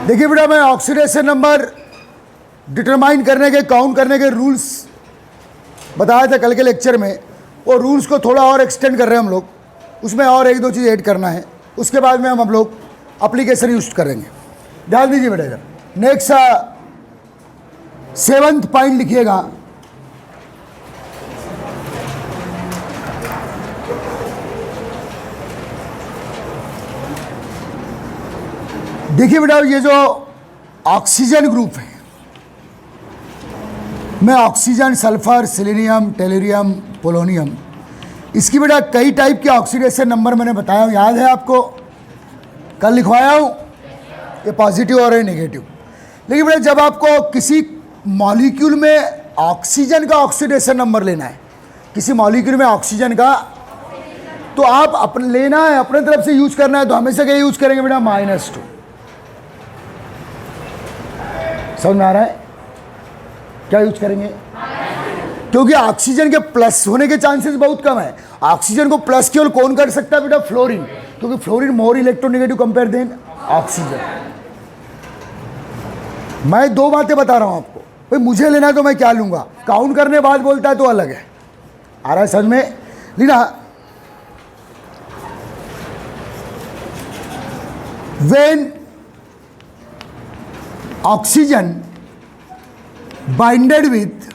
देखिए बेटा, मैं ऑक्सीडेशन नंबर डिटरमाइन करने के, काउंट करने के रूल्स बताया था कल के लेक्चर में। वो रूल्स को थोड़ा और एक्सटेंड कर रहे हैं हम लोग, उसमें और एक दो चीज़ ऐड करना है, उसके बाद में हम लोग एप्लीकेशन यूज करेंगे। ध्यान दीजिए बेटा इधर। नेक्स्ट 7th पॉइंट लिखिएगा। देखिए बेटा, ये जो ऑक्सीजन ग्रुप है, में oxygen, sulphur, selenium, tellurium, polonium, इसकी बेटा कई टाइप के ऑक्सीडेशन नंबर मैंने बताया हूँ, याद है आपको? कल लिखवाया हूँ, ये पॉजिटिव और ये नेगेटिव। लेकिन बेटा जब आपको किसी मॉलिक्यूल में ऑक्सीजन का ऑक्सीडेशन नंबर लेना है, किसी मॉलिक्यूल में ऑक्सीजन का, तो आप अपने लेना है, अपने तरफ से यूज करना है, तो हमेशा क्या यूज करेंगे बेटा? -2। समझ में आ रहा है? क्या यूज करेंगे? क्योंकि ऑक्सीजन के प्लस होने के चांसेस बहुत कम है। ऑक्सीजन को प्लस केवल कौन कर सकता है बेटा? फ्लोरीन, क्योंकि fluorine more electronegative compare than oxygen. मैं दो बातें बता रहा हूं आपको, भाई मुझे लेना है तो मैं क्या लूंगा, काउंट करने बाद बोलता है तो अलग है। आ रहा है समझ में? Leena, when oxygen binded with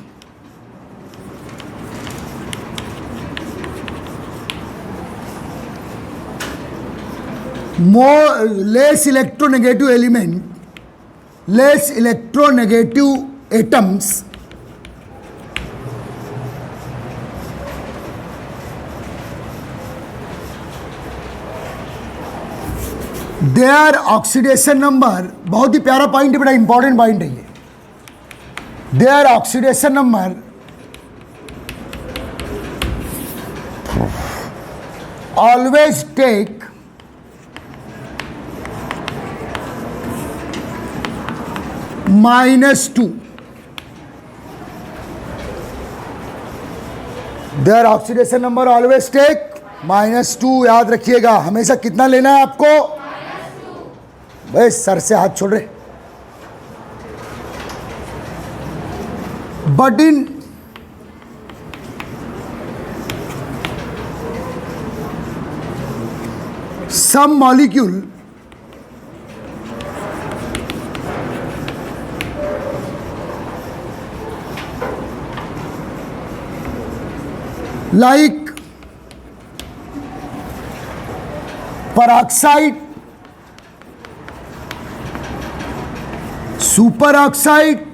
more less electronegative element, less electronegative atoms, their oxidation number, बहुत ही प्यारा पॉइंट है बेटा, इंपॉर्टेंट पॉइंट है ये। their oxidation number always take -2। Their oxidation number always take -2। याद रखिएगा, हमेशा कितना लेना है आपको? भाई सर से हाथ छोड़ रहे। But in some molecule like peroxide, superoxide,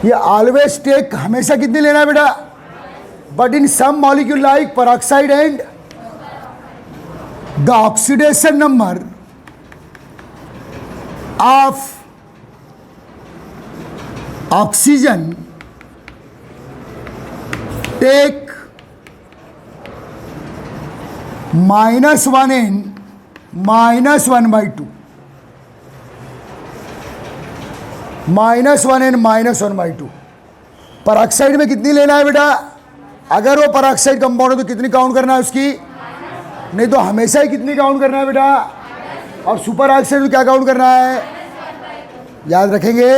ये ऑलवेज टेक, हमेशा कितनी लेना है बेटा? But in some molecule like peroxide and the oxidation number of oxygen take -1 and -1/2, -1 and -1/2। peroxide में कितनी लेना है बेटा? अगर वो peroxide कंपाउंड है तो कितनी काउंट करना है उसकी? नहीं तो हमेशा ही कितनी काउंट करना है बेटा? और सुपर ऑक्साइड में क्या काउंट करना है? याद रखेंगे।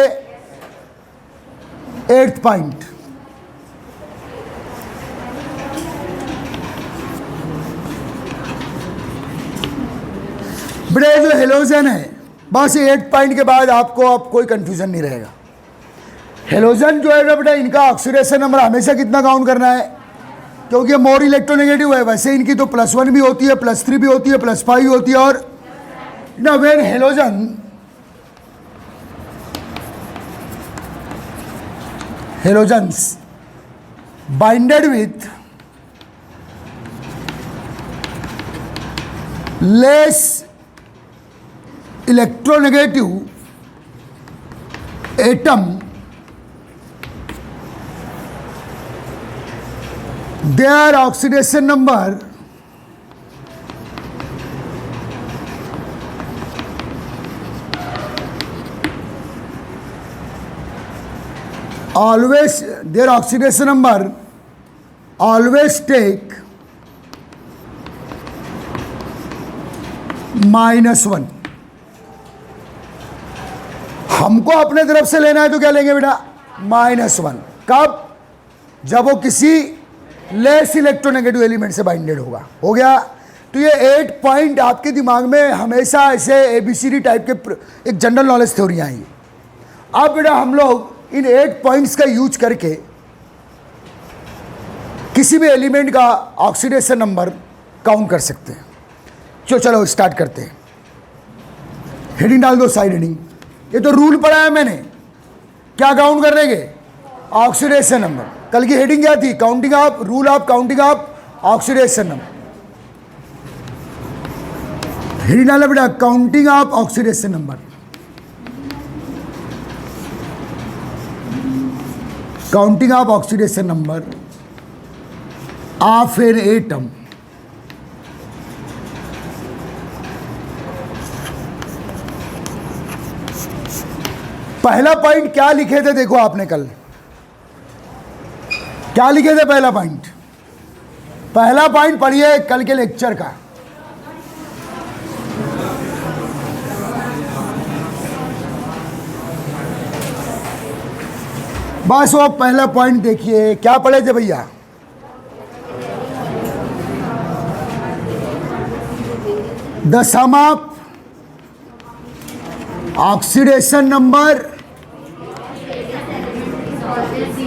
8th पॉइंट, बेटा जो हेलोजन है, बस 8th पॉइंट के बाद आपको अब कोई कंफ्यूजन नहीं रहेगा। हेलोजन जो है ना बेटा, इनका ऑक्सीडेशन नंबर हमेशा कितना काउंट करना है? क्योंकि मोर इलेक्ट्रोनेगेटिव है, वैसे इनकी तो +1 भी होती है, +3 भी होती है, +5 भी होती है। और ना when halogens binded with less electronegative atom, their oxidation number always, their oxidation number always take -1। हमको अपने तरफ से लेना है तो क्या लेंगे बेटा, -1। कब, जब वो किसी लेस इलेक्ट्रोनेगेटिव एलिमेंट से बाइंडेड होगा। हो गया। तो ये 8 पॉइंट आपके दिमाग में हमेशा ऐसे ABCD टाइप के एक जनरल नॉलेज थ्योरी आई। अब बेटा हम लोग इन 8 पॉइंट्स का यूज करके किसी भी एलिमेंट का ऑक्सीडेशन नंबर काउंट कर सकते हैं। चलो स्टार्ट करते हैं। हेडिंग डाल दो, साइड हेडिंग। ये तो रूल पढ़ा है मैंने, क्या काउंट करने के, ऑक्सीडेशन नंबर। कल की हेडिंग क्या थी, counting of, rule of counting of oxidation number. Heading डाला बेटा, counting of oxidation number. Counting of oxidation number of an atom पहला पॉइंट क्या लिखे थे, देखो आपने कल क्या लिखे थे। पहला पॉइंट पढ़िए कल के लेक्चर का। बस वो पहला पॉइंट देखिए, क्या पढ़े थे भैया, the sum of oxidation number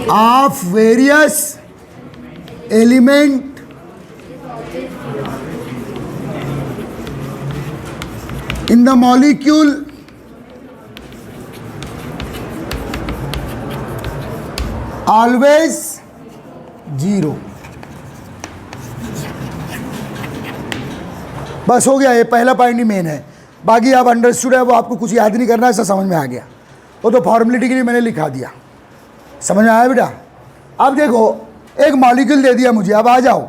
of various element in the molecule always 0। बस हो गया, ये पहला पॉइंट ही मेन है। बाकी आप अंडरस्टूड है, वो आपको कुछ याद नहीं करना है, सब समझ में आ गया। वो तो फॉर्मेलिटी के लिए मैंने लिखा दिया, समझ में आया बेटा। अब देखो एक मॉलिक्यूल दे दिया मुझे, अब आ जाओ,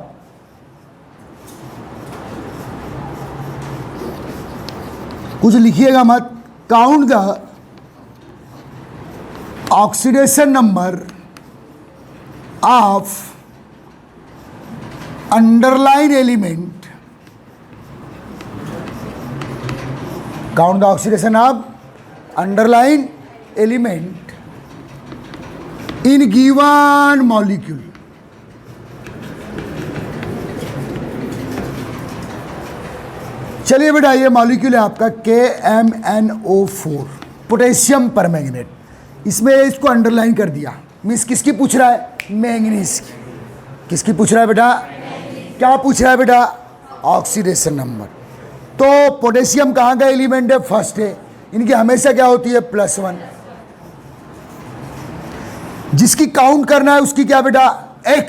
कुछ लिखिएगा मत। Count the oxidation number of underline element, count the oxidation of underline element in given molecule. चलिए बेटा, ये मॉलिक्यूल है आपका KMnO4, पोटेशियम परमैंगनेट। इसमें इसको अंडरलाइन कर दिया। मीन्स किसकी पूछ रहा है, मैंगनीज की। किसकी पूछ रहा है बेटा, क्या पूछ रहा है बेटा, ऑक्सीडेशन नंबर। तो पोटेशियम कहाँ का एलिमेंट है, फर्स्ट है। इनकी हमेशा क्या होती है, +1। जिसकी काउंट करना है उसकी क्या बेटा, X।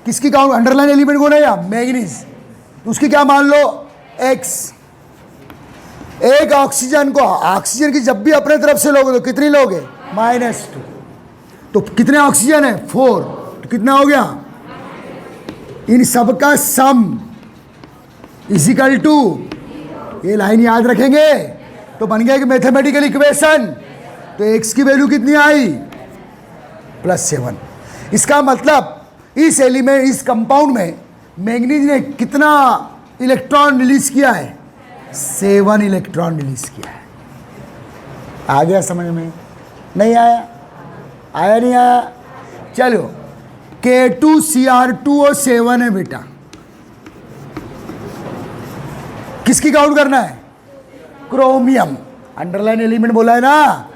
किसकी काउंट, अंडरलाइन एलिमेंट को ना, या मैंगनीज, तो उसकी क्या मान लो, X। एक ऑक्सीजन को, ऑक्सीजन की जब भी अपने तरफ से लोगे तो कितनी लोगे, -2। तो कितने ऑक्सीजन है, 4। तो कितना हो गया, इन सबका सम इजिकल टू, ये लाइन याद रखेंगे तो बन गया एक मैथमेटिकल इक्वेशन। तो X की वैल्यू कितनी आई, +7। इसका मतलब इस एलिमेंट, इस कंपाउंड में मैंगनीज ने कितना इलेक्ट्रॉन रिलीज किया है, 7 इलेक्ट्रॉन रिलीज किया है। आ गया समझ में, नहीं आया, आया नहीं आया। चलो K2Cr2O7 है बेटा। किसकी काउंट करना है, क्रोमियम, अंडरलाइन एलिमेंट बोला है ना।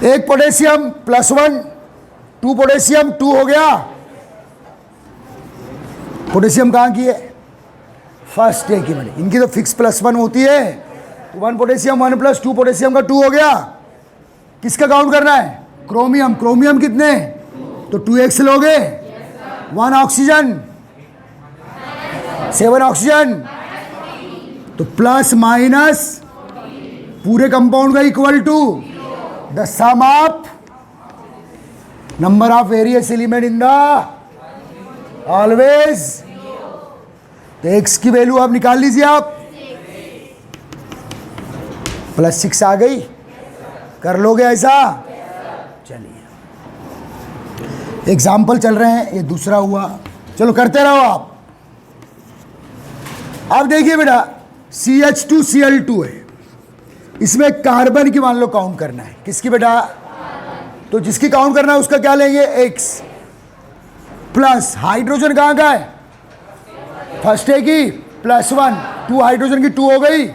एक पोटेशियम +1, 2 पोटेशियम, 2 हो गया। पोटेशियम कहाँ की है, फर्स्ट है की बनी। इनकी तो फिक्स +1 होती है। 1 पोटेशियम 1 + 2 पोटेशियम का 2 हो गया। किसका काउंट करना है, क्रोमियम। क्रोमियम कितने, तो 2x लोगे। 1 ऑक्सीजन, 7 ऑक्सीजन, तो प्लस माइनस पूरे कंपाउंड का equal to the sum of number of various element in the always. तो x की वैल्यू आप निकाल लीजिए, आप +6 आ गई, कर लोगे ऐसा। चलिए एग्जाम्पल चल रहे हैं, ये दूसरा हुआ, चलो करते रहो आप। अब देखिए बेटा CH2Cl2 है, इसमें कार्बन की मान लो काउंट करना है, किसकी बेटा? तो जिसकी काउंट करना है उसका क्या लेंगे? X प्लस हाइड्रोजन कहाँ का है? फर्स्ट है की +1, 2 हाइड्रोजन की 2 हो गई।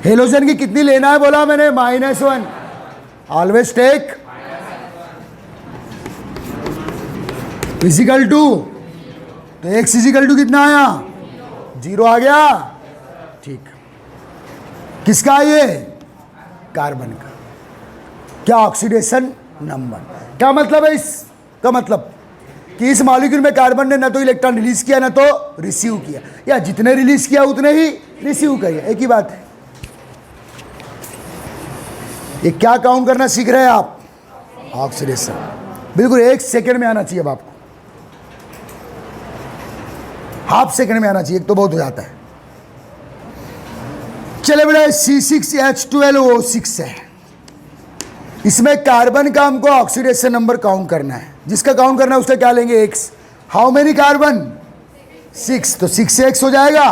हेलोजन की कितनी लेना है बोला मैंने? -1। ऑलवेज टेक फिजिकल टू, तो X इजिकल टू कितना आया? 0 आ गया। ठीक, किसका ये? कार्बन का। क्या? Oxidation number. क्या मतलब है इसका? मतलब कि इस मॉलिक्यूल में कार्बन ने ना तो इलेक्ट्रॉन रिलीज किया ना तो रिसीव किया, या जितने रिलीज किया उतने ही रिसीव किया, एक ही बात है। ये क्या काउंट करना सीख रहे हैं आप? ऑक्सीडेशन। बिल्कुल 1 सेकेंड में आना चाहिए अब आपको, हाफ सेकेंड में आना चाहिए, एक तो बहुत हो जाता है। चले बेटा C6H12O6 है, इसमें कार्बन का हमको ऑक्सीडेशन नंबर काउंट करना है। जिसका काउंट करना है उसका क्या लेंगे? X। How many carbon? 6, तो 6 से X हो जाएगा।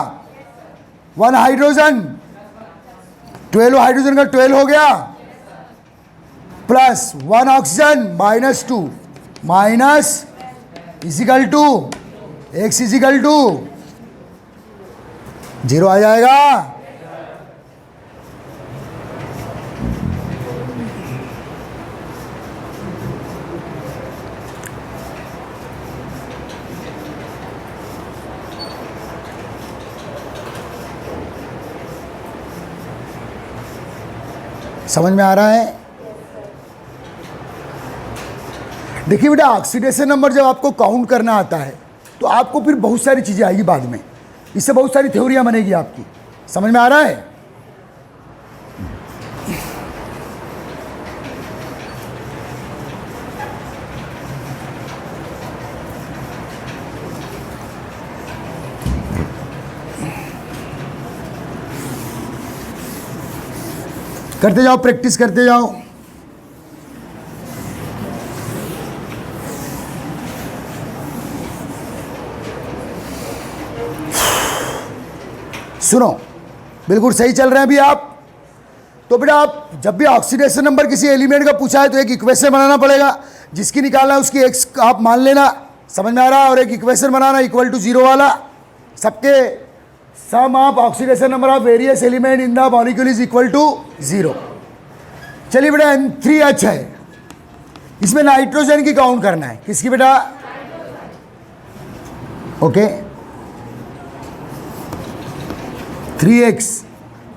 1 हाइड्रोजन, 12 हाइड्रोजन का 12 हो गया, plus 1 oxygen -2 minus equal to X equal to 0 आ जाएगा। समझ में आ रहा है? देखिए बेटा ऑक्सीडेशन नंबर जब आपको काउंट करना आता है तो आपको फिर बहुत सारी चीज़ें आएगी बाद में, इससे बहुत सारी थ्योरियां बनेगी आपकी। समझ में आ रहा है? करते जाओ, प्रैक्टिस करते जाओ। सुनो, बिल्कुल सही चल रहे हैं अभी आप। तो बेटा आप जब भी ऑक्सीडेशन नंबर किसी एलिमेंट का पूछा है तो एक इक्वेशन बनाना पड़ेगा, जिसकी निकालना है उसकी X आप मान लेना। समझ में आ रहा है? और एक इक्वेशन बनाना = 0 वाला, सबके sum of oxidation number of various element in the molecule is = 0। चलिए बेटा N3H है, इसमें नाइट्रोजन की काउंट करना है। किसकी बेटा? ओके 3x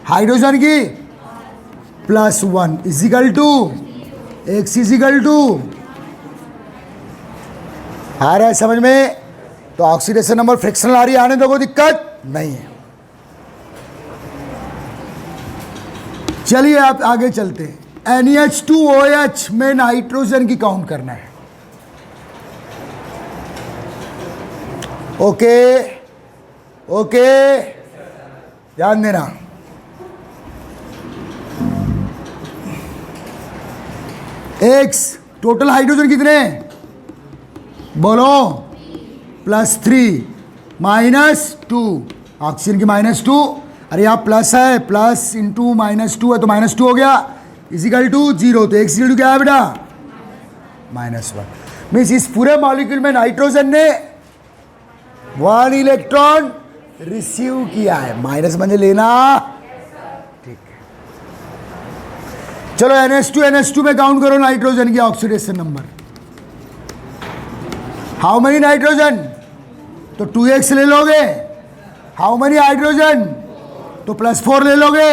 हाइड्रोजन की +1 equal to X equal to, आ रहा है समझ में? तो ऑक्सीडेशन नंबर फ्रैक्शनल आ रही है, आने दो, कोई दिक्कत नहीं है। चलिए आप आगे चलते हैं। NH2OH में नाइट्रोजन की काउंट करना है। ओके ओके, ध्यान देना। X टोटल हाइड्रोजन कितने बोलो? +3 -2, ऑक्सीजन की -2, अरे यहाँ प्लस है, प्लस इंटू -2 है तो -2 हो गया, इजिकल टू 0। तो X इजिकल टू क्या है बेटा? -1। मीन्स इस पूरे मॉलिक्यूल में नाइट्रोजन ने 1 इलेक्ट्रॉन रिसीव किया है, माइनस म्हणजे लेना। ठीक है, चलो NH2 में काउंट करो नाइट्रोजन की oxidation number. How many nitrogen? तो 2x ले लोगे। How many hydrogen? तो +4 ले लोगे,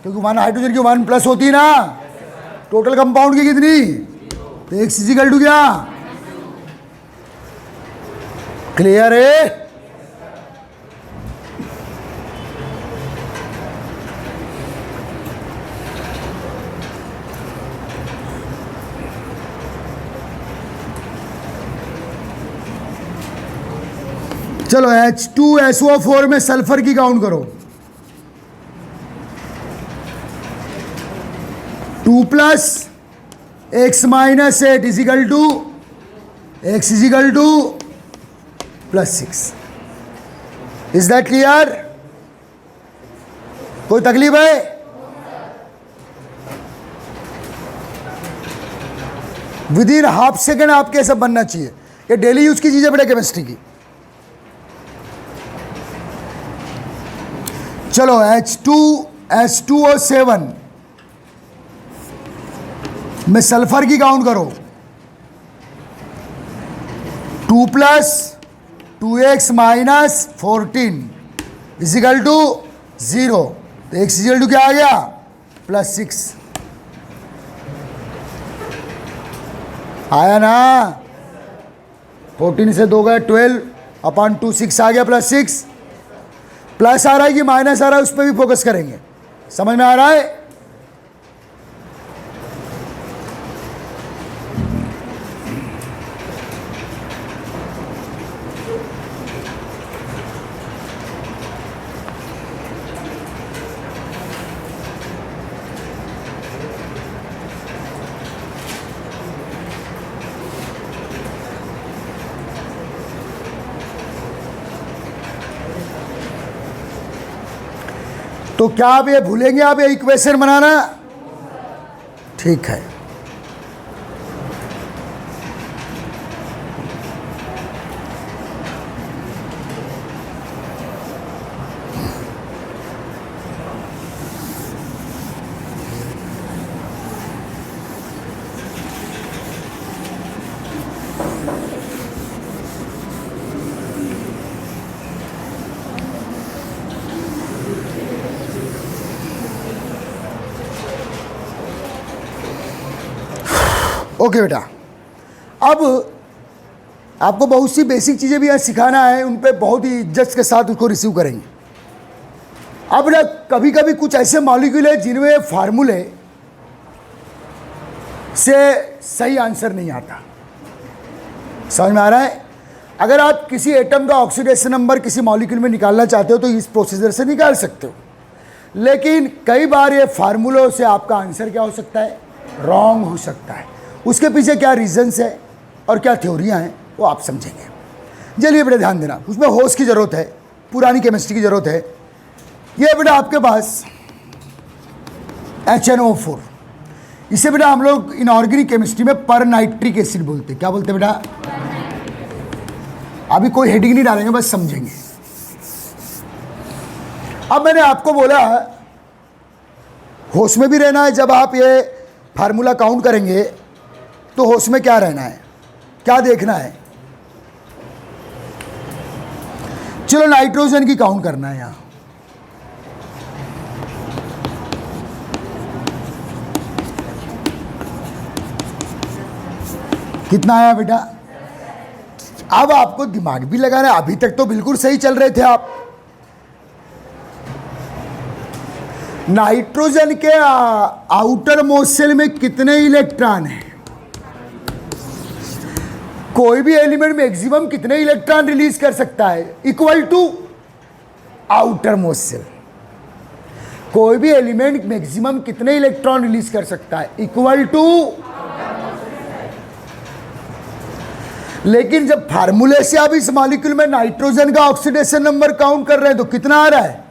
क्योंकि 1 हाइड्रोजन की 1 प्लस होती है ना। टोटल कंपाउंड की कितनी? तो X इजिकल टू क्या? क्लियर है? चलो H2SO4 में सल्फर की काउंट करो। 2 + X - 8 equal to x is equal to +6। Is that clear? कोई तकलीफ है? विद इन हाफ सेकेंड आपके सब बनना चाहिए। ये डेली यूज की चीजें बेटा केमिस्ट्री की। चलो H2SO7 में सल्फर की काउंट करो। 2 + 2x - 14 इजिकल टू 0। तो x इजिकल टू क्या आ गया? +6 आया ना। 14 से 2 गए 12/2 6 आ गया +6। प्लस आ रहा है कि माइनस आ रहा है उस पर भी फोकस करेंगे। समझ में आ रहा है? तो क्या आप ये भूलेंगे आप ये इक्वेशन बनाना? ठीक है। ओके बेटा, अब आपको बहुत सी बेसिक चीज़ें भी यहाँ सिखाना है, उन पे बहुत ही इज्जत के साथ उसको रिसीव करेंगे। अब ना कभी कभी कुछ ऐसे मॉलिक्यूल है जिनमें फार्मूले से सही आंसर नहीं आता। समझ में आ रहा है? अगर आप किसी एटम का ऑक्सीडेशन नंबर किसी मॉलिक्यूल में निकालना चाहते हो तो इस प्रोसीजर से निकाल सकते हो, लेकिन कई बार ये फार्मूलों से आपका आंसर क्या हो सकता है? रॉन्ग हो सकता है। उसके पीछे क्या रीजंस है और क्या थ्योरियाँ हैं वो आप समझेंगे। चलिए बेटा ध्यान देना, उसमें होश की ज़रूरत है, पुरानी केमिस्ट्री की ज़रूरत है। ये बेटा आपके पास HNO4, इसे बेटा हम लोग इनऑर्गेनिक केमिस्ट्री में पर नाइट्रिक एसिड बोलते हैं। क्या बोलते हैं बेटा? अभी कोई हेडिंग नहीं डालेंगे, बस समझेंगे। अब मैंने आपको बोला होश में भी रहना है। जब आप ये फार्मूला काउंट करेंगे तो होश में क्या रहना है, क्या देखना है? चलो नाइट्रोजन की काउंट करना है। यहां कितना आया बेटा? अब आपको दिमाग भी लगाना है। अभी तक तो बिल्कुल सही चल रहे थे आप। नाइट्रोजन के आउटर मोस्ट शेल में कितने इलेक्ट्रॉन हैं? कोई भी एलिमेंट मैक्सिमम कितने इलेक्ट्रॉन रिलीज कर सकता है? Equal to outer most shell. कोई भी एलिमेंट मैक्सिमम कितने इलेक्ट्रॉन रिलीज कर सकता है? Equal to. लेकिन जब फार्मूले से आप इस मॉलिक्यूल में नाइट्रोजन का ऑक्सीडेशन नंबर काउंट कर रहे हैं तो कितना आ रहा है?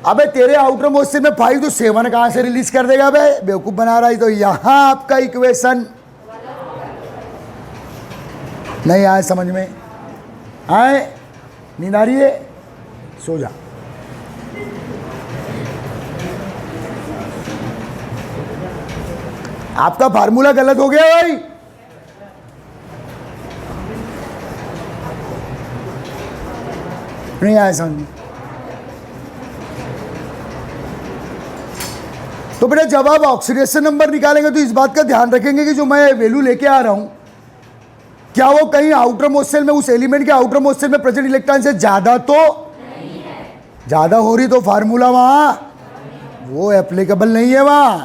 अबे तेरे आउटर मोस्ट शेल में 5 तो 7 कहां से रिलीज कर देगा? बे बेवकूफ बना रहा है। तो यहां आपका इक्वेशन नहीं आए समझ में? आए? नींद आ रही है? सो जा। आपका फार्मूला गलत हो गया भाई। नहीं आया समझ में? तो बेटा जब आप ऑक्सीडेशन नंबर निकालेंगे तो इस बात का ध्यान रखेंगे कि जो मैं वैल्यू लेके आ रहा हूं क्या वो कहीं आउटर मोस्ट शेल में उस एलिमेंट के आउटर मोस्ट शेल में प्रेजेंट इलेक्ट्रॉन से ज्यादा तो नहीं है। ज्यादा हो रही तो फार्मूला वहां वो एप्लीकेबल नहीं है वहां।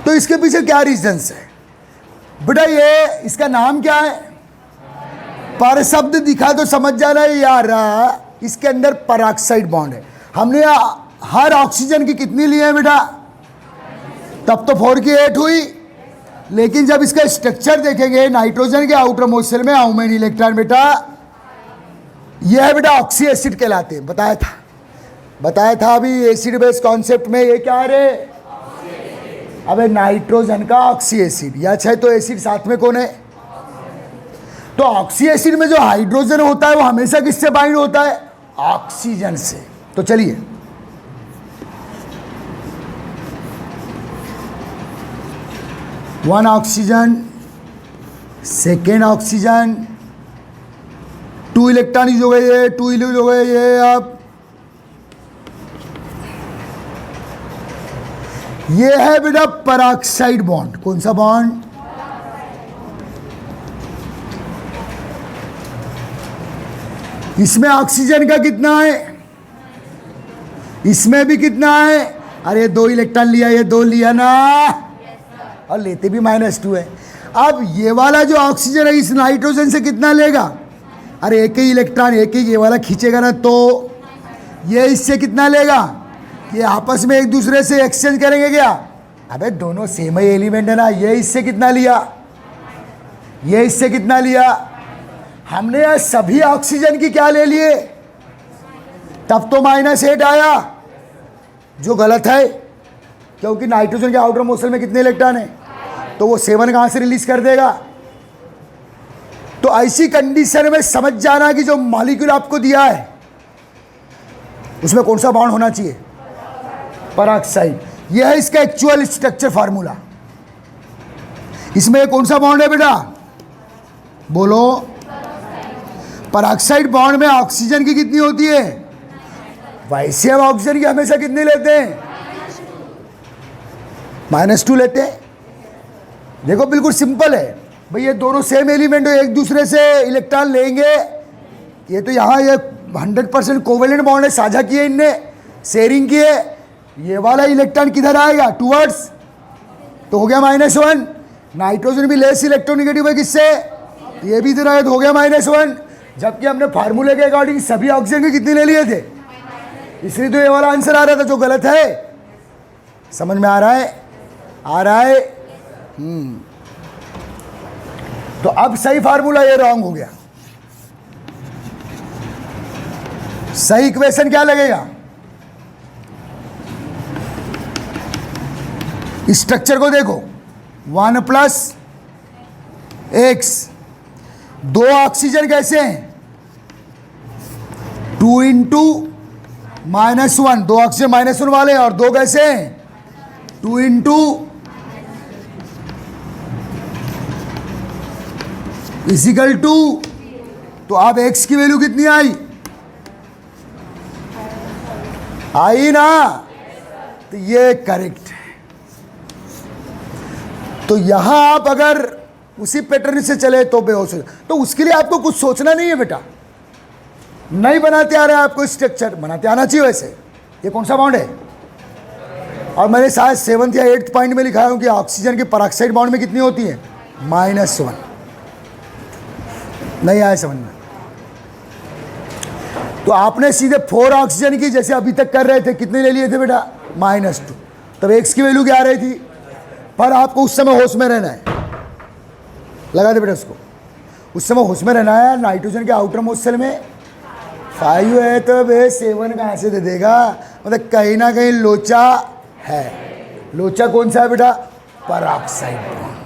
तो इसके पीछे क्या रीजंस है बेटा? ये इसका नाम क्या है? पर शब्द दिखा तो समझ जाना है यार, इसके अंदर पेरोक्साइड बॉन्ड है। हमने हर ऑक्सीजन की कितनी ली है बेटा? तब तो 4 की 8 हुई। लेकिन जब इसका स्ट्रक्चर देखेंगे नाइट्रोजन के आउटर मोस्ट शेल में हाउ मेनी इलेक्ट्रॉन बेटा, यह है बेटा ऑक्सी एसिड कहलाते हैं। बताया था अभी एसिड बेस कॉन्सेप्ट में, ये क्या है रे, अबे नाइट्रोजन का ऑक्सी एसिड, या अच्छा तो एसिड साथ में कौन है, तो ऑक्सी एसिड में जो हाइड्रोजन होता है वो हमेशा किससे बाइंड होता है, ऑक्सीजन से। तो चलिए one oxygen, second oxygen, 2 electron use हो गए, ये 2 यूज हो गए, ये आप ये है बेटा पेरोक्साइड बॉन्ड। कौन सा बॉन्ड, इसमें ऑक्सीजन का कितना है, इसमें भी कितना है, अरे 2 इलेक्ट्रॉन लिया, ये 2 लिया ना, और लेते भी -2 है। अब ये वाला जो ऑक्सीजन है इस नाइट्रोजन से कितना लेगा, अरे एक ही इलेक्ट्रॉन, एक ही ये वाला खींचेगा ना, तो ये इससे कितना लेगा, ये आपस में एक दूसरे से एक्सचेंज करेंगे क्या, अबे दोनों सेम ही एलिमेंट है ना। ये इससे कितना लिया, ये इससे कितना लिया, हमने यार सभी ऑक्सीजन की क्या ले लिए, तब तो -8 आया, जो गलत है, क्योंकि नाइट्रोजन के आउटर मोस्ट शेल में कितने इलेक्ट्रॉन है, तो वो 7 कहाँ से रिलीज कर देगा। तो ऐसी कंडीशन में समझ जाना कि जो मॉलिक्यूल आपको दिया है उसमें कौन सा बॉन्ड होना चाहिए, पेरोक्साइड। यह है इसका एक्चुअल स्ट्रक्चर फार्मूला। इसमें कौन सा बॉन्ड है बेटा, बोलो, पेरोक्साइड बॉन्ड में ऑक्सीजन की कितनी होती है, वैसे हम ऑक्सीजन की हमेशा कितनी लेते हैं, -2 लेते हैं। देखो बिल्कुल सिंपल है भाई, ये दोनों सेम एलिमेंट हो, एक दूसरे से इलेक्ट्रॉन लेंगे, ये तो यहाँ ये 100% कोवेलेंट बॉन्ड है, साझा किए इनने, शेयरिंग किए, ये वाला इलेक्ट्रॉन किधर आएगा, टूवर्ड्स, तो हो गया -1। नाइट्रोजन भी लेस इलेक्ट्रोनेगेटिव है किससे, ये भी इधर आया तो हो गया -1, जबकि हमने फार्मूले के अकॉर्डिंग सभी ऑक्सीजन के कितने ले लिए थे, इसलिए तो ये वाला आंसर आ रहा था जो गलत है। समझ में आ रहा है, आ रहा है। तो अब सही फार्मूला ये रॉन्ग हो गया, सही इक्वेशन क्या लगेगा, स्ट्रक्चर को देखो, 1 + x, 2 ऑक्सीजन कैसे हैं, 2 × -1, 2 ऑक्सीजन -1 वाले, और 2 कैसे हैं, 2 × = 2। तो अब x की वैल्यू कितनी आई ना, तो ये करेक्ट है। तो यहां आप अगर उसी पैटर्न से चले तो बेहोश हो, तो उसके लिए आपको कुछ सोचना नहीं है बेटा, नहीं बनाते आ रहे हैं आपको स्ट्रक्चर, बनाते आना चाहिए। वैसे ये कौन सा बॉन्ड है, और मैंने शायद 7th या 8th पॉइंट में लिखा है कि ऑक्सीजन की पेरोक्साइड बॉन्ड में कितनी होती है, -1। नहीं आया समझ में, तो आपने सीधे 4 ऑक्सीजन की जैसे अभी तक कर रहे थे, कितने ले लिए थे बेटा, -2। तब x की वैल्यू क्या आ रही थी, पर आपको उस समय होश में रहना है, लगा दे बेटा उसको, उस समय होश में रहना है। नाइट्रोजन के आउटर मोस्ट शेल में 5 है, तो वे 7 कहाँ से दे देगा, मतलब कहीं ना कहीं लोचा है। लोचा कौन सा है बेटा, पेरोक्साइड बॉन्ड।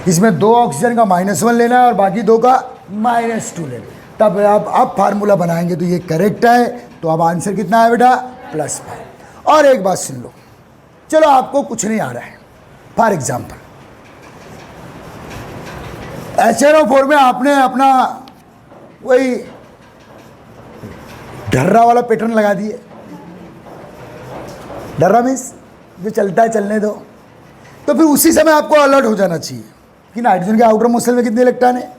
इसमें 2 ऑक्सीजन का -1 लेना है और बाकी 2 का -2 लेना है, तब आप फार्मूला बनाएंगे तो ये करेक्ट है। तो अब आंसर कितना है बेटा, +5। और एक बात सुन लो, चलो आपको कुछ नहीं आ रहा है, फॉर एग्जाम्पल HNO4 में आपने अपना वही ढर्रा वाला पैटर्न लगा दिए, ढर्रा मीन्स जो चलता है चलने दो, तो फिर उसी समय आपको अलर्ट हो जाना चाहिए कि नाइट्रोजन के आउटर मोस्ट शेल में कितने इलेक्ट्रॉन है।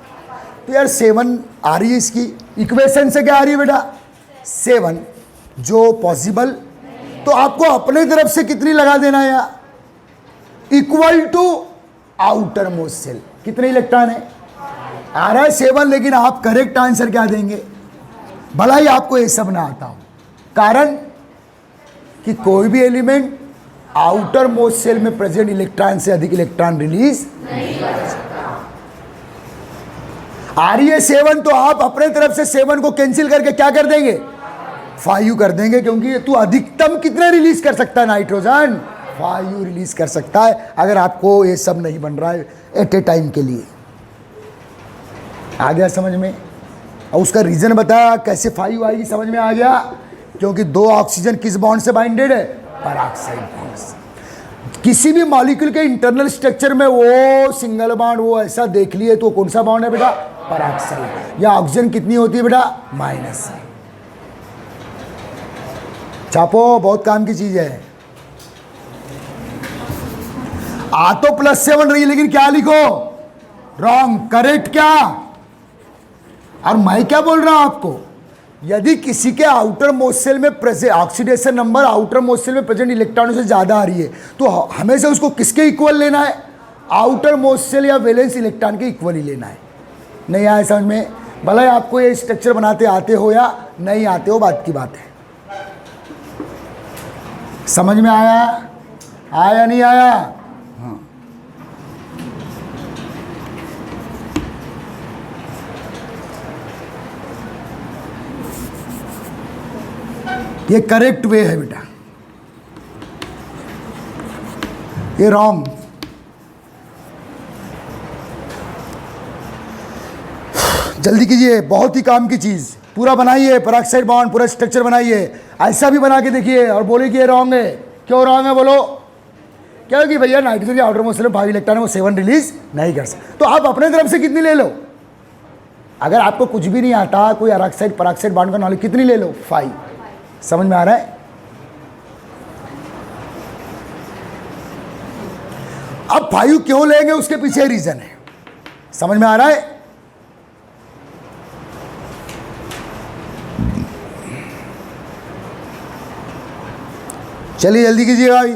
तो यार 7 आ रही है, इसकी इक्वेशन से क्या आ रही है बेटा, 7 जो पॉसिबल, तो आपको अपने तरफ से कितनी लगा देना है, equal to outer most shell कितने इलेक्ट्रॉन है, आ रहा है 7, लेकिन आप करेक्ट आंसर क्या देंगे, भला ही आपको ये सब ना आता हो। कारण कि कोई भी एलिमेंट आउटर मोस्ट सेल में प्रेजेंट इलेक्ट्रॉन से अधिक इलेक्ट्रॉन रिलीज नहीं कर सकता। आ रही है 7 तो आप अपने तरफ से 7 को कैंसिल करके क्या कर देंगे, 5 कर देंगे, क्योंकि तू अधिकतम कितने रिलीज कर सकता है नाइट्रोजन, 5 रिलीज कर सकता है, अगर आपको ये सब नहीं बन रहा है एट ए टाइम के लिए। आ गया समझ में? और उसका रीजन बताया कैसे 5 आएगी, समझ में आ गया? क्योंकि 2 ऑक्सीजन किस बॉन्ड से बाइंडेड है, पेरोक्साइड बॉन्ड से। किसी भी मॉलिक्यूल के इंटरनल स्ट्रक्चर में वो सिंगल बॉन्ड वो ऐसा देख लिए तो कौन सा बॉन्ड है बेटा, पेरोक्साइड। या ऑक्सीजन कितनी होती है बेटा, -। छापो, बहुत काम की चीज है। आ तो +7 रही लेकिन क्या लिखो, रॉन्ग। करेक्ट क्या? और मैं क्या बोल रहा हूं आपको, यदि किसी के आउटर मोस्ट सेल में present oxidation number outer most shell में प्रेजेंट इलेक्ट्रॉनों से ज़्यादा आ रही है तो हमेशा उसको किसके इक्वल लेना है, आउटर मोस्ट सेल या वैलेंस इलेक्ट्रॉन के इक्वल ही लेना है। नहीं आया समझ में? भले आपको ये स्ट्रक्चर बनाते आते हो या नहीं आते हो, बात की बात है। समझ में आया? आया नहीं आया? हाँ। ये करेक्ट वे है बेटा, ये रॉन्ग। जल्दी कीजिए, बहुत ही काम की चीज। पूरा बनाइए पेरोक्साइड बॉन्ड, पूरा स्ट्रक्चर बनाइए, ऐसा भी बना के देखिए और बोले कि ये रॉन्ग है। क्यों रॉन्ग है बोलो? क्योंकि भैया नाइट्रोजन के आउटर मोस्ट में 5 इलेक्ट्रॉन है, वो 7 रिलीज नहीं कर सकते। तो आप अपने तरफ से कितनी ले लो, अगर आपको कुछ भी नहीं आता, कोई ऑक्साइड पेरोक्साइड बॉन्ड का नॉलेज, कितनी ले लो, 5। समझ में आ रहा है? अब 5 क्यों लेंगे उसके पीछे रीजन है, समझ में आ रहा है? चलिए जल्दी कीजिएगा भाई।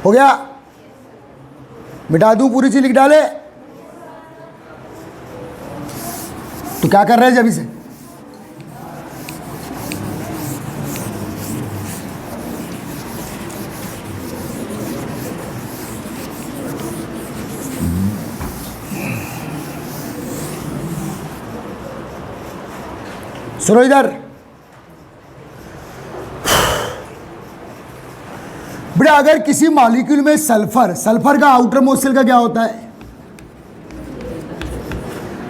हो गया? मिटा दूं, पूरी चीज लिख डाले? तो क्या कर रहे हैं अभी से? सुनो इधर बेटा, अगर किसी मॉलिक्यूल में सल्फर का आउटर मोस्ट सेल का क्या होता है?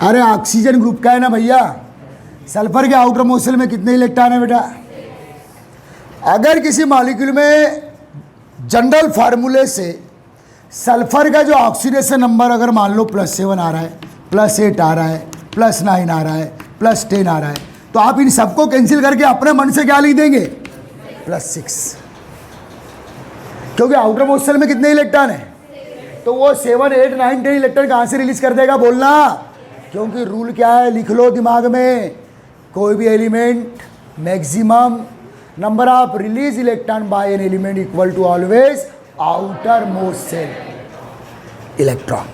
अरे ऑक्सीजन ग्रुप का है ना भैया। सल्फर के आउटर मोस्ट सेल में कितने इलेक्ट्रॉन है बेटा? अगर किसी मॉलिक्यूल में जनरल फार्मूले से सल्फर का जो ऑक्सीडेशन नंबर अगर मान लो +7 आ रहा है, +8 आ रहा है, +9 आ रहा है, +10 आ रहा है, तो आप इन सबको कैंसिल करके अपने मन से क्या लिख देंगे, +6। क्योंकि आउटर मोस्ट सेल में कितने इलेक्ट्रॉन है, तो वो 7, 8, 9, 10 इलेक्ट्रॉन कहाँ से रिलीज कर देगा बोलना? क्योंकि रूल क्या है, लिख लो दिमाग में, कोई भी element maximum number of release electron by an element equal to always outer most shell electron.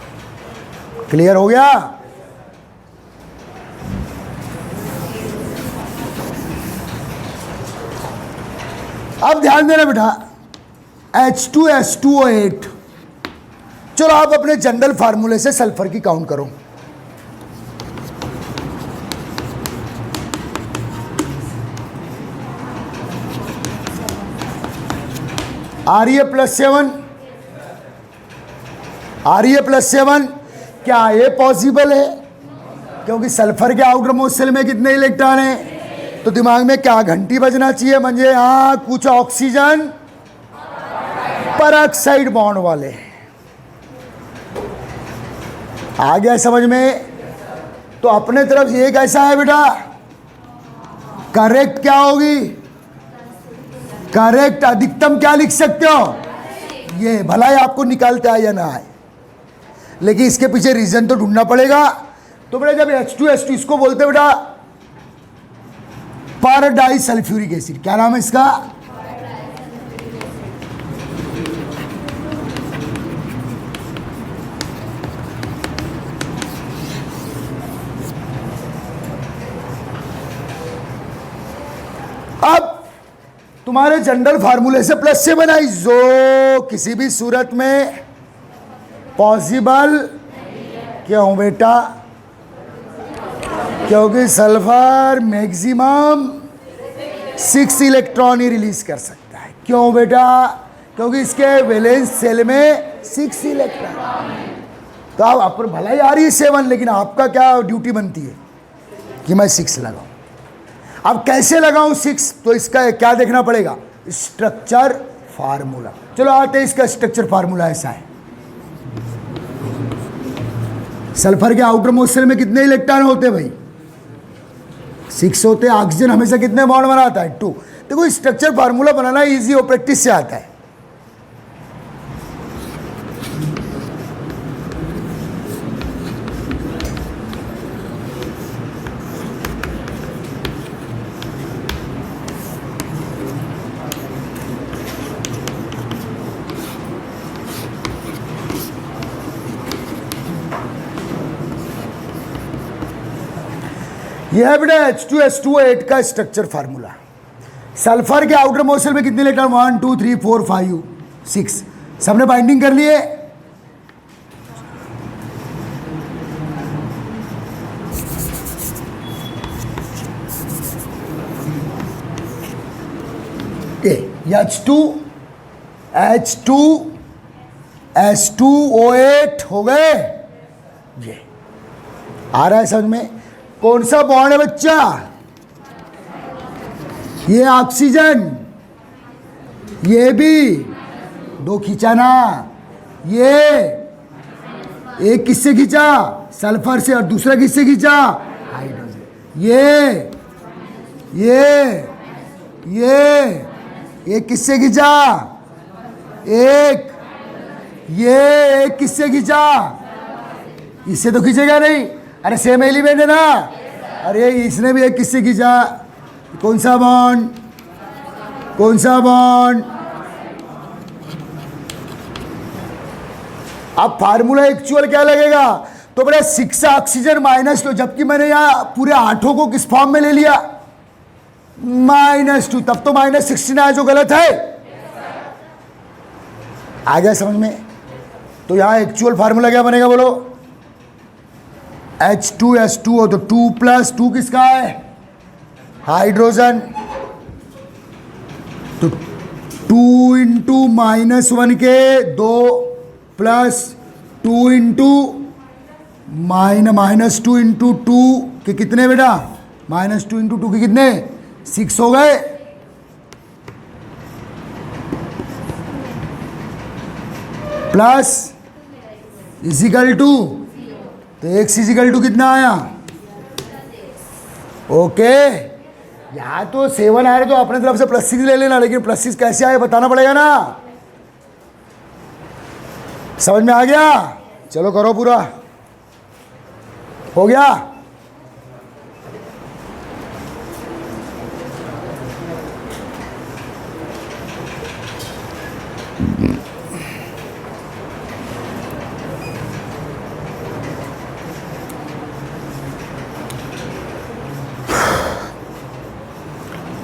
Clear हो गया? अब ध्यान देना बेटा, H2SO8। चलो आप अपने जनरल फार्मूले से सल्फर की काउंट करो। आ रही है +7, आ रही है +7। क्या ये पॉसिबल है? क्योंकि सल्फर के आउटर मोस्ट सेल में कितने इलेक्ट्रॉन है? तो दिमाग में क्या घंटी बजना चाहिए, म्हणजे हाँ कुछ ऑक्सीजन पेरोक्साइड बॉन्ड वाले। आ गया समझ में? तो अपने तरफ ये कैसा है बेटा, करेक्ट क्या होगी, करेक्ट अधिकतम क्या लिख सकते हो, ये भला ही आपको निकालते आए या ना आए, लेकिन इसके पीछे रीजन तो ढूंढना पड़ेगा। तो बेटा जब H2SO इसको बोलते बेटा पर डाई सल्फ्यूरिक एसिड, क्या नाम है इसका? तुम्हारे जनरल फार्मूले से प्लस से बनाई, जो किसी भी सूरत में पॉसिबल क्यों बेटा? क्योंकि सल्फर मैक्सिमम 6 इलेक्ट्रॉन ही रिलीज कर सकता है। क्यों बेटा? क्योंकि इसके वैलेंस सेल में 6 इलेक्ट्रॉन। तो आप पर भलाई आ रही है 7, लेकिन आपका क्या ड्यूटी बनती है कि मैं 6 लगाऊं। अब कैसे लगाऊं 6? तो इसका क्या देखना पड़ेगा? Structure formula. चलो आते हैं, इसका स्ट्रक्चर फार्मूला ऐसा है। सल्फर के आउटर मोस्ट शेल में कितने इलेक्ट्रॉन होते हैं भाई? 6 होते हैं। ऑक्सीजन हमेशा कितने बॉन्ड बनाता है? 2। देखो स्ट्रक्चर फार्मूला बनाना इजी हो, प्रैक्टिस से आता है। यह है बेटा H2SO8 का स्ट्रक्चर फार्मूला। सल्फर के आउटर मोस्ट शेल में कितने इलेक्ट्रॉन? 1 2 3 4 5 6। सबने बाइंडिंग कर लिए? H2SO8 हो गए। ये आ रहा है समझ में? कौन सा बॉन्ड है बच्चा? ये ऑक्सीजन, ये भी 2 खींचा ना। ये एक किससे खींचा? सल्फर से। और दूसरा किससे खींचा? हाइड्रोजन। ये किससे खींचा? ये किससे खींचा? इससे तो खींचेगा नहीं। अरे सेम एलिमेंट है ना। अरे इसने भी एक किससे खींचा? कौन सा बॉन्ड? कौन सा बॉन्ड? अब फार्मूला एक्चुअल क्या लगेगा? तो बेटा 6 ऑक्सीजन माइनस 2, जबकि मैंने यहाँ पूरे 8 को किस फॉर्म में ले लिया? -2। तब तो -16 आया, जो गलत है। आ गया समझ में? तो यहाँ एक्चुअल फार्मूला क्या बनेगा बोलो? H2S2 हो तो 2 + 2 किसका है? हाइड्रोजन। तो 2 × -1 के 2 + 2 × -2 × 2 के कितने बेटा? -2 × 2 के कितने? 6 हो गए। प्लस इजिकल टू, तो x इजिकल टू कितना आया? ओके। यहाँ तो 7 आ रहे तो अपने तरफ से +6 ले लेना, लेकिन +6 कैसे आए बताना पड़ेगा ना। समझ में आ गया? चलो करो, पूरा हो गया।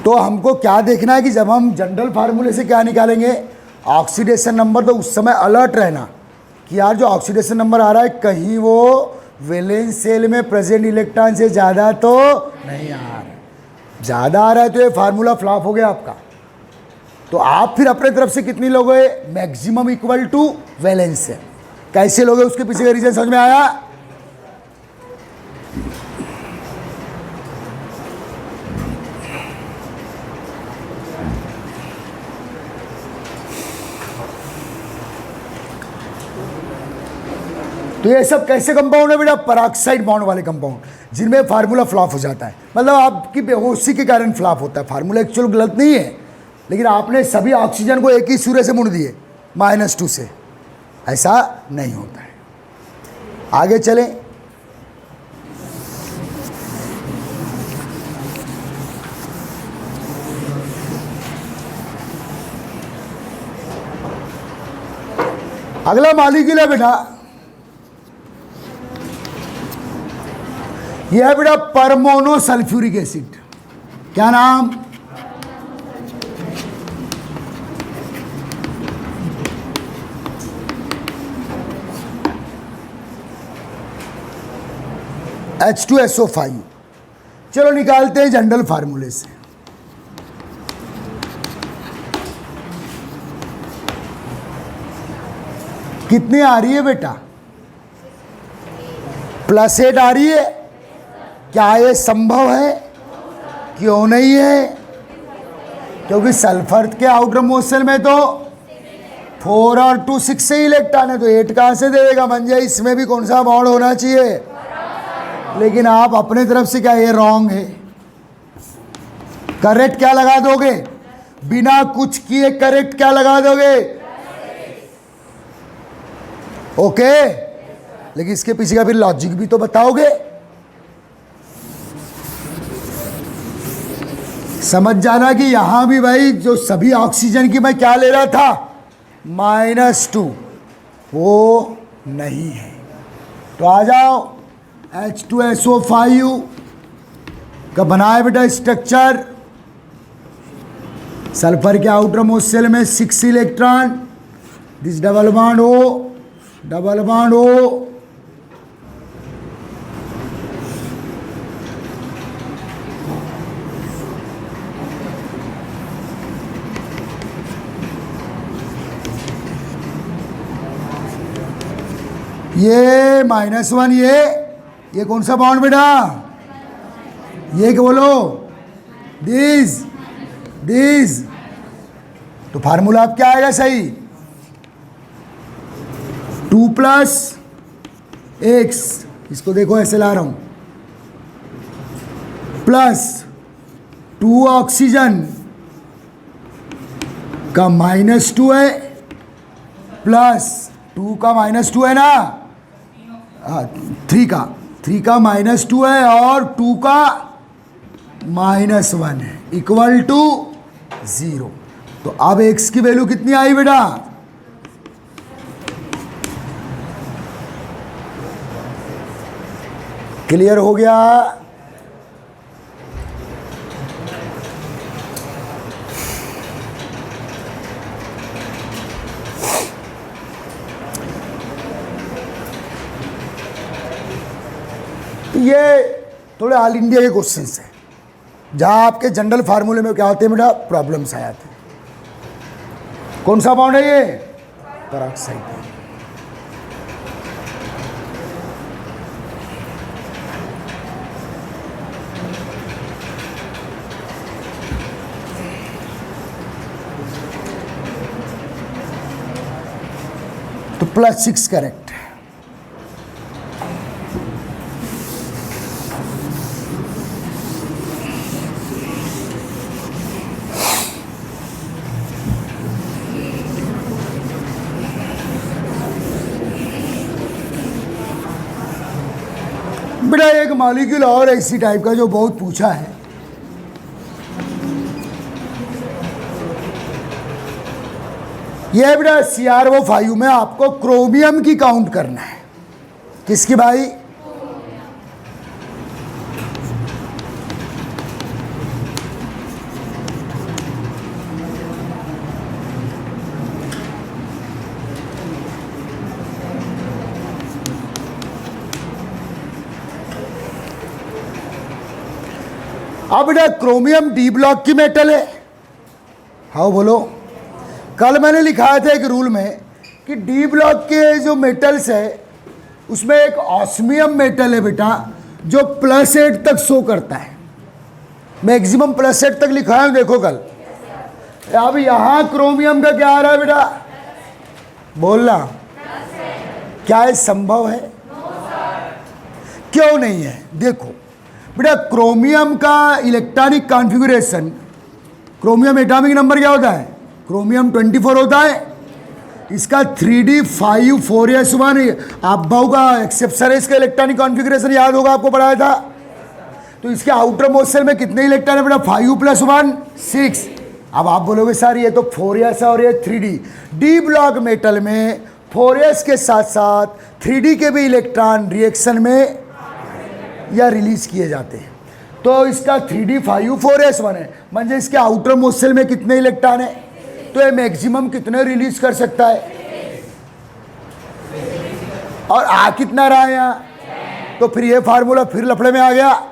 तो हमको क्या देखना है कि जब हम जनरल फार्मूले से क्या निकालेंगे? Oxidation number. तो उस समय अलर्ट रहना कि यार जो ऑक्सीडेशन नंबर आ रहा है कहीं वो वैलेंस सेल में प्रेजेंट इलेक्ट्रॉन से ज़्यादा तो नहीं आ रहा है। ज़्यादा आ रहा है तो ये फार्मूला फ्लॉप हो गया आपका। तो आप फिर अपने तरफ से कितनी लोगे? Maximum equal to valence shell. कैसे लोगे उसके पीछे का रीजन समझ में आया? तो ये सब कैसे कंपाउंड है बेटा? पेरोक्साइड बॉन्ड वाले कंपाउंड, जिनमें फार्मूला फ्लॉप हो जाता है। मतलब आपकी बेहोशी के कारण फ्लॉप होता है। फार्मूला एक्चुअल गलत नहीं है, लेकिन आपने सभी ऑक्सीजन को एक ही सूर्य से मुड़ दिए -2 से। ऐसा नहीं होता है। आगे चलें। अगला मॉलिक्यूल है बेटा, यह है बेटा परमोनो सल्फ्यूरिक एसिड। क्या नाम? H2SO5। चलो निकालते हैं जनरल फार्मूले से। कितनी आ रही है बेटा? +8 आ रही है। क्या ये संभव है? क्यों नहीं है? क्योंकि सल्फर के आउटर मोस्ट शेल में तो 4 और 2 6 से ही इलेक्ट्रॉन है, तो 8 कहाँ से देगा? बन जाए इसमें भी कौन सा बॉन्ड होना चाहिए? लेकिन आप अपने तरफ से क्या ये रॉन्ग है? करेक्ट क्या लगा दोगे? बिना कुछ किए करेक्ट क्या लगा दोगे? ओके, लेकिन इसके पीछे का फिर लॉजिक भी तो बताओगे। समझ जाना कि यहां भी भाई जो सभी ऑक्सीजन की मैं क्या ले रहा था, -2, वो नहीं है। तो आ जाओ, H2SO5 का बनाए बेटा स्ट्रक्चर। सल्फर के आउटर मोस्ट शेल में 6 electron, this double bond O, double bond O, ये -1, ये कौन सा बॉन्ड बेटा? ये क्या बोलो? दिस। तो फार्मूला अब क्या आएगा सही? 2 + x, इसको देखो ऐसे ला रहा हूं, +2 ऑक्सीजन का -2 है, +2 का -2 है ना, 3 का -2 है और 2 का -1 है, इक्वल टू 0। तो अब x की वैल्यू कितनी आई बेटा? क्लियर हो गया? ये थोड़े ऑल इंडिया के क्वेश्चंस हैं, जहां आपके जनरल फार्मूले में क्या होते हैं बेटा? प्रॉब्लम्स आ जाते हैं। कौन सा बॉन्ड है ये? पेरोक्साइड। तो +6 करेक्ट है। बेटा एक मॉलिक्यूल और इसी टाइप का जो बहुत पूछा है, यह बेटा CrO5 में आपको क्रोमियम की काउंट करना है। किसकी भाई? अब बेटा क्रोमियम D ब्लॉक की मेटल है। हाँ बोलो। कल मैंने लिखाया था एक रूल में कि D ब्लॉक के जो मेटल्स है उसमें एक ऑस्मियम मेटल है बेटा, जो +8 तक शो करता है। मैक्सिमम +8 तक लिखाया हूं, देखो कल। अब यहां क्रोमियम का क्या आ रहा है बेटा? बोलना, क्या ये संभव है? क्यों नहीं है? देखो बेटा, क्रोमियम का electronic configuration, chromium atomic number क्या होता है? क्रोमियम 24 होता है। इसका 3d5 4s1 आप भाव का एक्सेप्शन है। इसका इलेक्ट्रॉनिक कॉन्फ़िगरेशन याद होगा, आपको पढ़ाया था। तो इसके आउटर मोस्ट शेल में कितने इलेक्ट्रॉन है बेटा? 5 + 1 6। अब आप बोलोगे सर ये तो 4s और ये 3d। डी ब्लॉक मेटल में 4s के साथ साथ 3d के भी इलेक्ट्रॉन रिएक्शन में या रिलीज किए जाते हैं। तो इसका 3d5 4s1 है, म्हणजे इसके आउटर मोस्ट शेल में कितने इलेक्ट्रॉन है? तो ये मैक्सिमम कितने रिलीज कर सकता है? और आ कितना रहा है यहाँ? तो फिर ये फार्मूला फिर लफड़े में आ गया।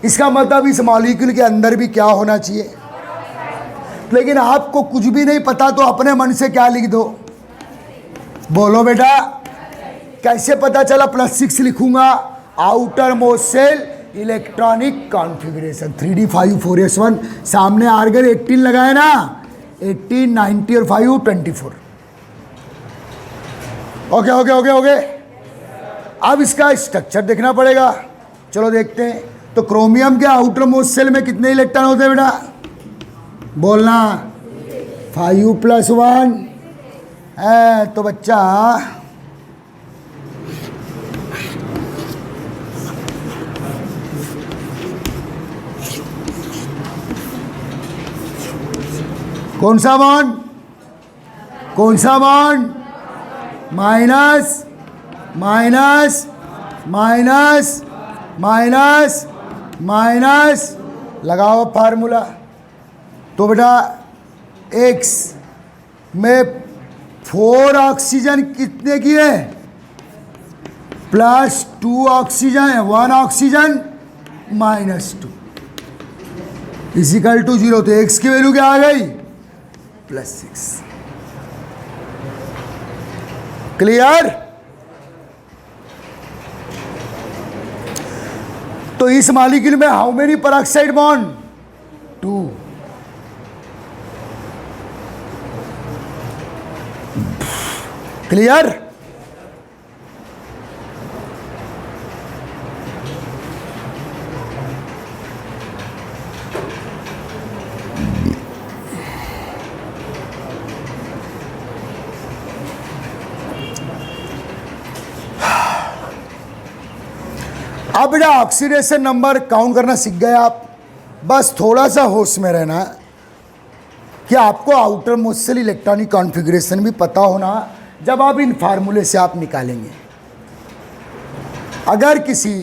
इसका मतलब इस मॉलिक्यूल के अंदर भी क्या होना चाहिए। लेकिन आपको कुछ भी नहीं पता तो अपने मन से क्या लिख दो, बोलो बेटा। कैसे पता चला +6 लिखूंगा, outer most shell electronic configuration 3d5 4s1 सामने आर्गन 18 लगाए ना, 18 90 और 5 24। Okay okay okay okay. अब इसका स्ट्रक्चर देखना पड़ेगा, चलो देखते हैं। तो क्रोमियम के आउटर मोस्ट सेल में कितने इलेक्ट्रॉन होते हैं बेटा, बोलना 5+1 है। तो बच्चा कौन सा बॉन्ड, कौन सा bond, minus minus minus minus minus, लगाओ फार्मूला। तो बेटा X में 4 ऑक्सीजन कितने की है, +2 ऑक्सीजन है, 1 ऑक्सीजन -2 इजिकल टू 0। तो X की वैल्यू क्या आ गई, +6। क्लियर। तो इस मॉलिक्यूल में how many peroxide bond, 2। Clear. अब बेटा ऑक्सीडेशन नंबर काउंट करना सीख गए आप। बस थोड़ा सा होश में रहना कि आपको outer most shell electronic configuration भी पता होना जब आप इन फार्मूले से आप निकालेंगे। अगर किसी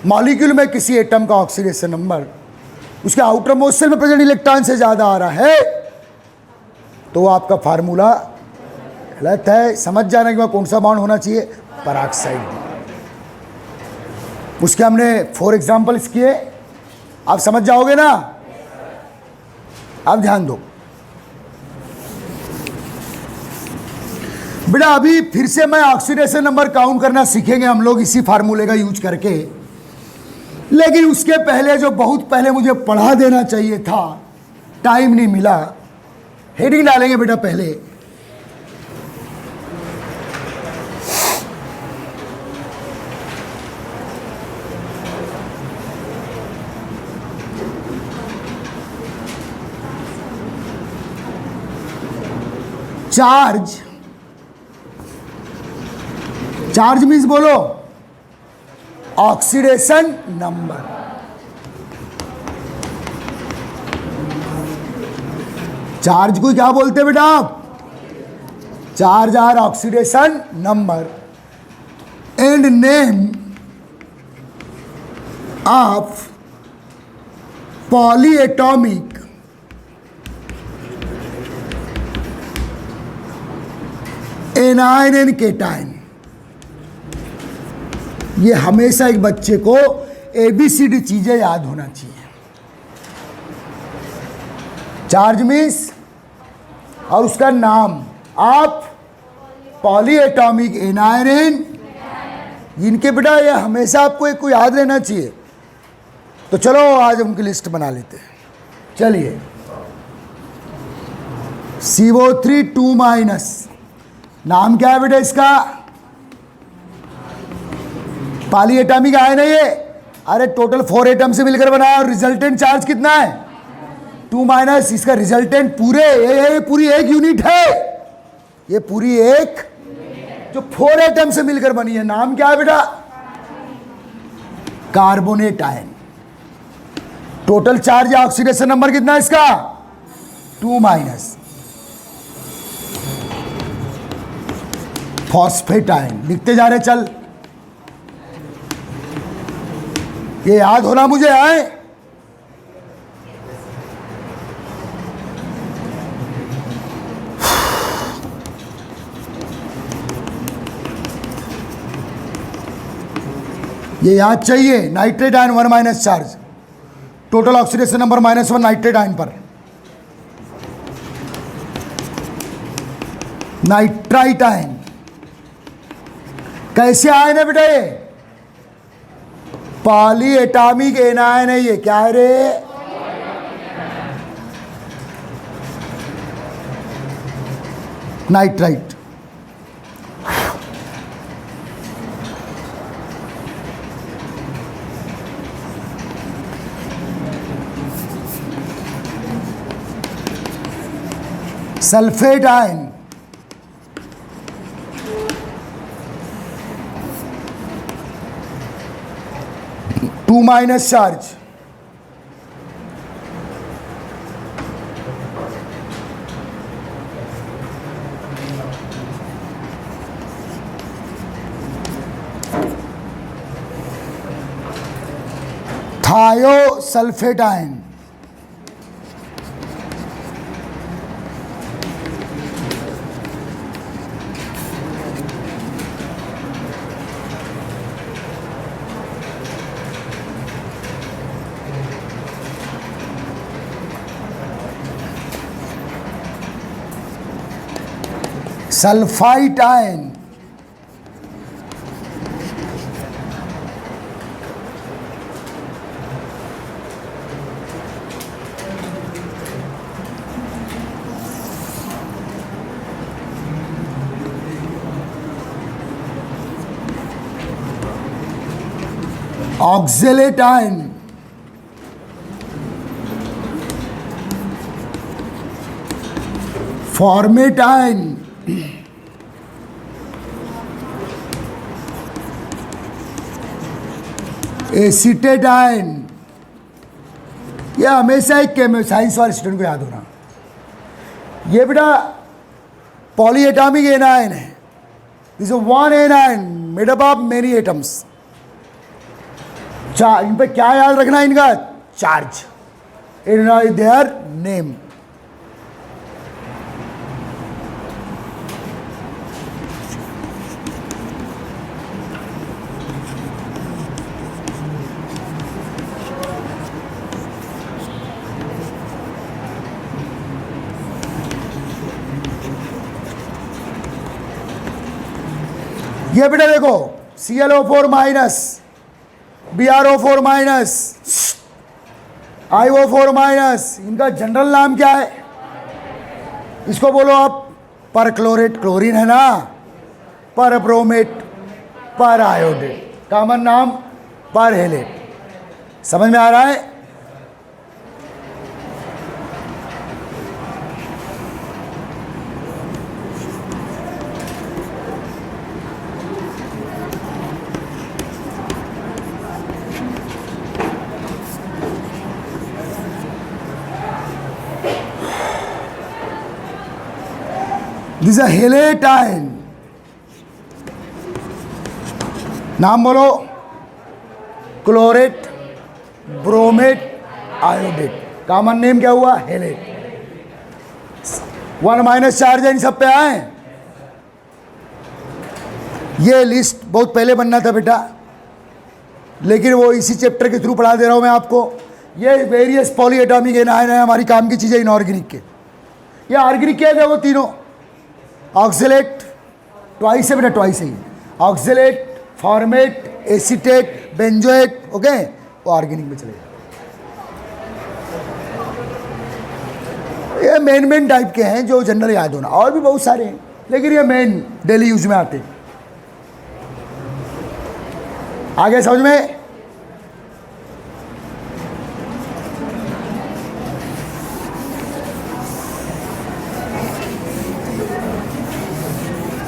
मॉलिक्यूल में किसी एटम का ऑक्सीडेशन नंबर उसके आउटर मोस्ट सेल में प्रेजेंट इलेक्ट्रॉन से ज़्यादा आ रहा है तो वो आपका फार्मूला गलत है। समझ जाना कि वहाँ कौन सा बॉन्ड होना चाहिए, पेरोक्साइड। उसके हमने 4 एग्जाम्पल्स किए, आप समझ जाओगे ना। अब ध्यान दो बेटा, अभी फिर से मैं ऑक्सीडेशन नंबर काउंट करना सीखेंगे हम लोग इसी फार्मूले का यूज करके। लेकिन उसके पहले जो बहुत पहले मुझे पढ़ा देना चाहिए था, टाइम नहीं मिला। हेडिंग डालेंगे बेटा पहले, चार्ज। चार्ज मीन्स बोलो ऑक्सीडेशन नंबर। चार्ज को क्या बोलते हैं बेटा आप, charge or oxidation number and name of polyatomic anion and cation. ये हमेशा एक बच्चे को ABCD चीजें याद होना चाहिए। चार्ज मीन्स और उसका नाम, आप पॉलीएटॉमिक एनायन एंड, इनके बेटा ये हमेशा आपको एक को याद रहना चाहिए। तो चलो आज उनकी लिस्ट बना लेते हैं। चलिए CO3 2-, नाम क्या है बेटा इसका, पॉलीएटॉमिक आयन है ये। अरे टोटल 4 एटम से मिलकर बना है और रिजल्टेंट चार्ज कितना है 2-। इसका रिजल्टेंट पूरे ये पूरी एक यूनिट है, ये पूरी एक जो 4 एटम से मिलकर बनी है। नाम क्या है बेटा, कार्बोनेट आयन। टोटल चार्ज या ऑक्सीडेशन नंबर कितना है इसका 2-। फॉस्फेट आयन लिखते जा रहे, चल ये याद होना मुझे आए। ये याद चाहिए, nitrate ion 1 minus charge, total oxidation number -1 nitrate ion पर। नाइट्राइट आयन कैसे आयन है बेटा? ये पॉली एटॉमिक एनायन है। ये क्या है रे? Nitrite. Sulphate ion two minus charge, thiosulphate ion sulphite ion oxalate ion formate ion acetate ion. ये हमेशा एक साइंस वाले स्टूडेंट को याद होना। ये बेटा पॉलीएटॉमिक एनायन है। This is one anion made up of many atoms. इन पे क्या याद रखना है इनका? Charge in their name. ये बेटा देखो ClO4 minus, BrO4 minus, IO4 minus, इनका जनरल नाम क्या है? इसको बोलो आप परक्लोरेट, क्लोरीन है ना, पर ब्रोमेट, पर आयोडेट, कॉमन नाम पर हेलेट। समझ में आ रहा है? This a Hallett ion. नाम बोलो, chlorate, bromate, iodate. Common name क्या हुआ? हेलेट। 1 माइनस चार्ज है इन सब पे आए। ये लिस्ट बहुत पहले बनना था बेटा, लेकिन वो इसी चैप्टर के थ्रू पढ़ा दे रहा हूँ मैं आपको। ये वेरियस पॉलीएटॉमिक एनायन है, हमारी काम की चीज़ें इनऑर्गेनिक के। ये ऑर्गेनिक क्या है? वो तीनों ऑक्जेलेट, ट्वाइस है बेटा, ट्वाइस है। Oxalate, format, acetate, benzoate, okay, वो ऑर्गेनिक में चले जाए। ये मेन टाइप के हैं जो जनरल याद होना। और भी बहुत सारे हैं, लेकिन ये मेन डेली यूज में आते हैं। आगे समझ में?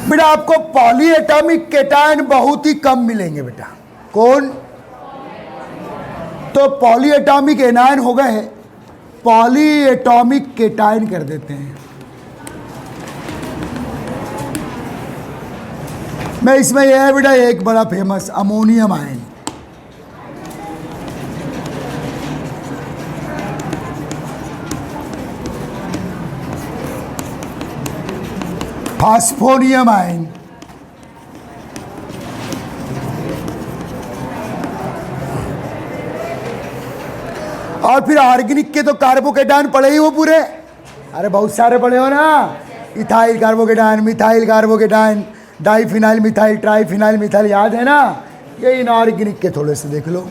बेटा आपको पॉलीएटॉमिक केटायन बहुत ही कम मिलेंगे बेटा। कौन? तो पॉलीएटॉमिक एनायन हो गए, पॉलीएटॉमिक केटायन कर देते हैं। मैं इसमें यह है बेटा एक बड़ा फेमस अमोनियम आयन। फास्फोनियम आयन, और फिर ऑर्गेनिक के तो कार्बोकेटायन पढ़े ही वो पूरे, अरे बहुत सारे पढ़े हो ना, ethyl carbocation, methyl carbocation, diphenyl methyl, triphenyl methyl, याद है ना। ये इनऑर्गेनिक के थोड़े से देख लो।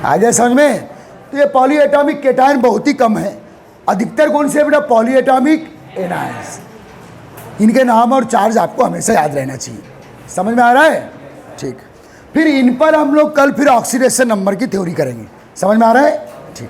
आ गया समझ में। तो ये पॉलीएटॉमिक केटायन बहुत ही कम है, अधिकतर कौन से बेटा, पॉलीएटॉमिक एनायंस। इनके नाम और चार्ज आपको हमेशा याद रहना चाहिए। समझ में आ रहा है, ठीक। फिर इन पर हम लोग कल फिर ऑक्सीडेशन नंबर की थ्योरी करेंगे। समझ में आ रहा है, ठीक।